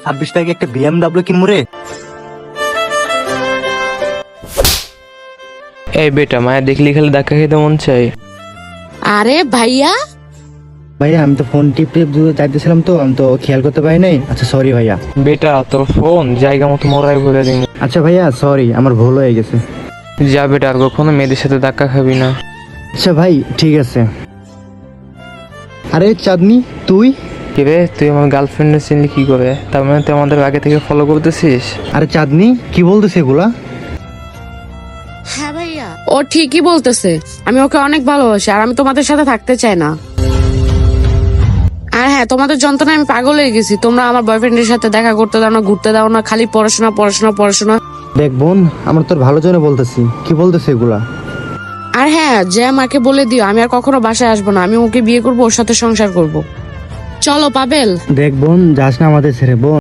26 তারিখে একটা BMW কিনবো রে। এই বেটা, মায়া দেখলি খালি ধাক্কা খেতে মন চাই। আরে ভাইয়া, ভাইয়া আমি তো ফোন টিপে যাইতেছিলাম, তো আমি তো খেয়াল করতে পারি নাই। আচ্ছা সরি ভাইয়া। বেটা তোর ফোন জায়গা মতো মরাই বলে দিন। আচ্ছা ভাইয়া সরি, আমার ভুল হয়ে গেছে। যা বেটা, আর কখনো মেয়েদের সাথে ধাক্কা খাবি না। আচ্ছা ভাই ঠিক আছে। আরে চাঁদনি তুই? কিরে, তুই আমার গার্লফ্রেন্ডের চিনলি কি করে? তার মানে তুই আমাদের আগে থেকে ফলো করতেছিস? আরে চাঁদনি কি বলতেছে এগুলা? হ্যাঁ ভাইয়া, ও ঠিকই বলতেছে। আমি ওকে অনেক ভালোবাসি, আর আমি তোমাদের সাথে থাকতে চাই না। আর হ্যাঁ, তোমাদের যন্ত্রণায় আমি পাগল হয়ে গেছি। তোমরা আমার বয়ফ্রেন্ডের সাথে দেখা করতে দাও না, ঘুরতে দাও না, খালি পড়াশোনা পড়াশোনা পড়াশোনা। দেখ বোন, আমরা তোর ভালো জন্য বলতেছি, কি বলতেছে এগুলা? আর হ্যাঁ, যে মাকে বলে দিও আমি আর কখনো বাসায় আসবো না। আমি ওকে বিয়ে করবো, ওর সাথে সংসার করব। চলো পাবেল। দেখ বোন, যাস না আমাদের ছেড়ে বোন।